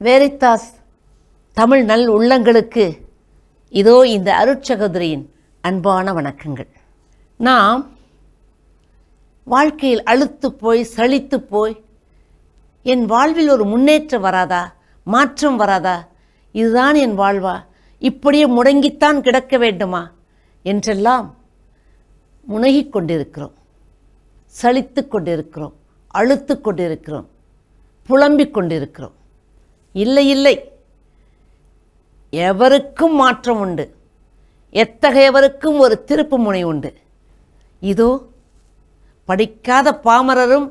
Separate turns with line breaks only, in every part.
Veritas Tamil நல் உள்ளங்களுக்கு இதோ இந்த அருட்சகோதரியின் அன்பான வணக்கங்கள். நாம் வாழ்க்கையில் அழுத்து போய் சலித்து போய் என் வாழ்வில் ஒரு முன்னேற்றம் வராதா, மாற்றம் வராதா, இதுதான் என் வாழ்வா, இப்படியே முடங்கித்தான் கிடக்க வேண்டுமா என்றெல்லாம் முனகிக் கொண்டிருக்கிறோம், சலித்து கொண்டிருக்கிறோம், அழுத்து கொண்டிருக்கிறோம், புலம்பிக் கொண்டிருக்கிறோம். இல்லை இல்லை, எவருக்கும் மாற்றம் உண்டு, எத்தகையவருக்கும் ஒரு திருப்பு முனை உண்டு. இதோ படிக்காத பாமரரும்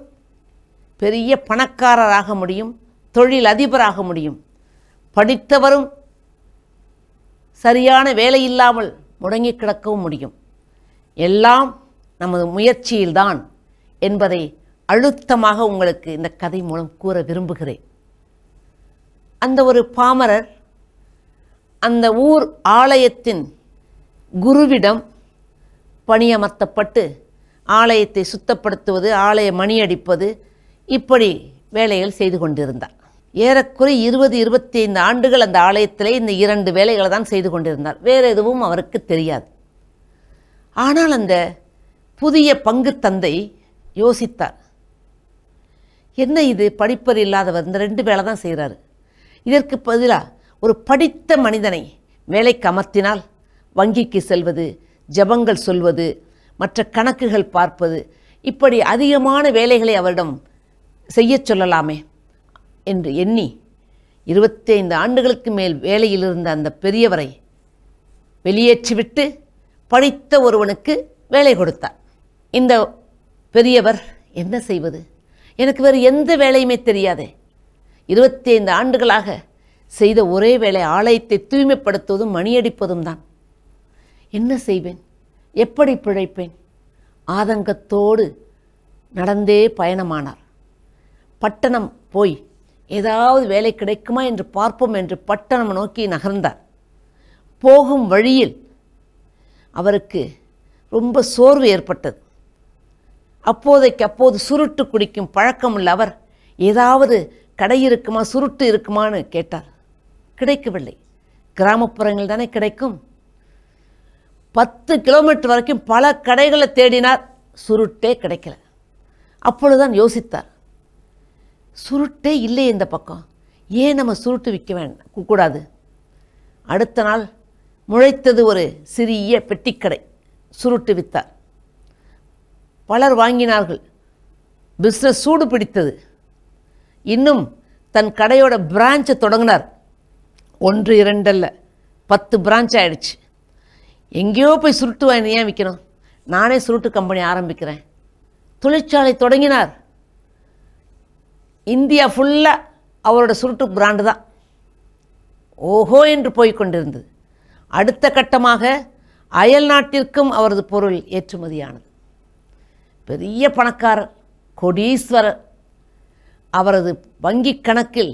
பெரிய பணக்காரராக முடியும், தொழில் அதிபராக முடியும். படித்தவரும் சரியான வேலை இல்லாமல் முடங்கி கிடக்கவும் முடியும். எல்லாம் நமது முயற்சியில்தான் என்பதை அழுத்தமாக உங்களுக்கு இந்த கதை மூலம் கூற விரும்புகிறேன். அந்த ஒரு பாமரர் அந்த ஊர் ஆலயத்தின் குருவிடம் பணியமர்த்தப்பட்டு ஆலயத்தை சுத்தப்படுத்துவது, ஆலய மணி அடிப்பது, இப்படி வேலைகள் செய்து கொண்டிருந்தார். ஏறக்குறை 20-25 ஆண்டுகள் அந்த ஆலயத்திலே இந்த 2 வேலைகளை தான் செய்து கொண்டிருந்தார். வேறு எதுவும் அவருக்கு தெரியாது. ஆனால் அந்த புதிய பங்கு தந்தை யோசித்தார், என்ன இது படிப்பர் இல்லாதவர், இந்த 2 வேலை தான் செய்கிறாரு, இதற்கு பதிலாக ஒரு படித்த மனிதனை வேலைக்கு அமர்த்தினால் வங்கிக்கு செல்வது, ஜபங்கள் சொல்வது, மற்ற கணக்குகள் பார்ப்பது, இப்படி அதிகமான வேலைகளை அவரிடம் செய்ய சொல்லலாமே என்று எண்ணி 25 ஆண்டுகளுக்கு மேல் வேலையில் இருந்த அந்த பெரியவரை வெளியேற்றிவிட்டு படித்த ஒருவனுக்கு வேலை கொடுத்தார். இந்த பெரியவர் என்ன செய்வது, எனக்கு வேறு எந்த வேலையுமே தெரியாதே, 25 ஆண்டுகளாக செய்த ஒரே வேலை ஆலயத்தை தூய்மைப்படுத்துவதும் மணியடிப்பதும் தான், என்ன செய்வேன், எப்படி பிழைப்பேன்? ஆதங்கத்தோடு நடந்தே பயணமானார். பட்டணம் போய் ஏதாவது வேலை கிடைக்குமா என்று பார்ப்போம் என்று பட்டணம் நோக்கி நகர்ந்தார். போகும் வழியில் அவருக்கு ரொம்ப சோர்வு ஏற்பட்டது. அப்போது சுருட்டு குடிக்கும் பழக்கமுள்ள அவர் ஏதாவது கடை இருக்குமா, சுருட்டு இருக்குமான்னு கேட்டார். கிடைக்கவில்லை. கிராமப்புறங்கள் தானே கிடைக்கும். 10 கிலோமீட்டர் வரைக்கும் பல கடைகளை தேடினார், சுருட்டே கிடைக்கல. அப்பொழுதுதான் யோசித்தார், சுருட்டே இல்லை இந்த பக்கம், ஏன் நம்ம சுருட்டு விற்க கூடாது? அடுத்த நாள் முளைத்தது ஒரு சிறிய பெட்டிக்கடை, சுருட்டு வித்தார். பலர் வாங்கினார்கள். பிஸ்னஸ் சூடு பிடித்தது. இன்னும் தன் கடையோட பிரான்ச்சை தொடங்கினார். 1-2 அல்ல, 10 பிரான்ச் ஆயிடுச்சு. எங்கேயோ போய் சுருட்டு வாங்கி ஏன் விற்கணும், நானே சுருட்டு கம்பெனி ஆரம்பிக்கிறேன். தொழிற்சாலை தொடங்கினார். இந்தியா ஃபுல்லாக அவரோட சுருட்டு பிராண்டு தான் ஓஹோ என்று போய்கொண்டிருந்தது. அடுத்த கட்டமாக அயல் நாட்டிற்கும் அவரது பொருள் ஏற்றுமதியானது. பெரிய பணக்காரர், கோடீஸ்வரர். அவரது வங்கி கணக்கில்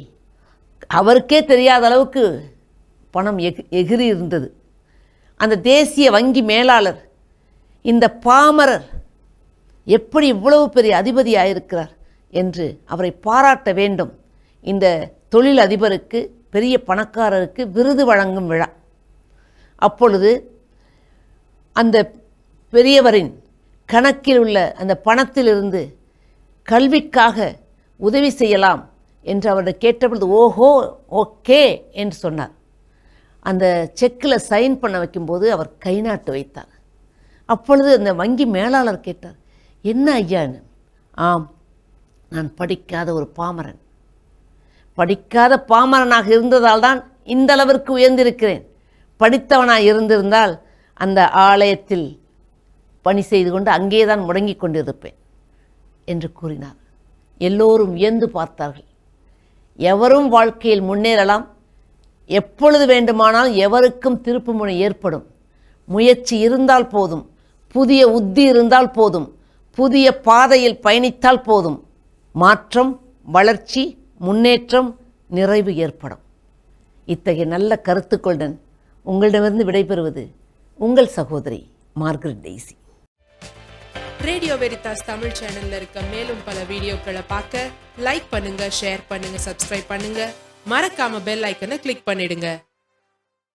அவருக்கே தெரியாத அளவுக்கு பணம் எகிரி இருந்தது. அந்த தேசிய வங்கி மேலாளர் இந்த பாமரர் எப்படி இவ்வளவு பெரிய அதிபதியாயிருக்கிறார் என்று அவரை பாராட்ட வேண்டும். இந்த தொழில் அதிபருக்கு, பெரிய பணக்காரருக்கு விருது வழங்கும் விழா. அப்பொழுது அந்த பெரியவரின் கணக்கில் உள்ள அந்த பணத்திலிருந்து கல்விக்காக உதவி செய்யலாம் என்று அவரிடம் கேட்டபொழுது ஓஹோ ஓகே என்று சொன்னார். அந்த செக்கில் சைன் பண்ண வைக்கும்போது அவர் கை நாட்டு வைத்தார். அப்பொழுது அந்த வங்கி மேலாளர் கேட்டார், என்ன ஐயான்னு? ஆம், நான் படிக்காத ஒரு பாமரன். படிக்காத பாமரனாக இருந்ததால் தான் இந்த அளவிற்கு உயர்ந்திருக்கிறேன். படித்தவனாக இருந்திருந்தால் அந்த ஆலயத்தில் பணி செய்து கொண்டு அங்கே தான் முடங்கி கொண்டிருப்பேன் என்று கூறினார். எல்லோரும் வியந்து பார்த்தார்கள். எவரும் வாழ்க்கையில் முன்னேறலாம், எப்பொழுது வேண்டுமானால் எவருக்கும் திருப்புமுனை ஏற்படும். முயற்சி இருந்தால் போதும், புதிய உத்தி இருந்தால் போதும், புதிய பாதையில் பயணித்தால் போதும், மாற்றம், வளர்ச்சி, முன்னேற்றம், நிறைவு ஏற்படும். இத்தகைய நல்ல கருத்துக்களுடன் உங்களிடமிருந்து விடைபெறுவது உங்கள் சகோதரி Margaret Daisy.
Radio Veritas Tamil சேனல்ல இருக்க மேலும் பல வீடியோக்களை பார்க்க லைக் பண்ணுங்க, ஷேர் பண்ணுங்க, சப்ஸ்கிரைப் பண்ணுங்க. மறக்காம பெல் ஐக்கனை கிளிக் பண்ணிடுங்க.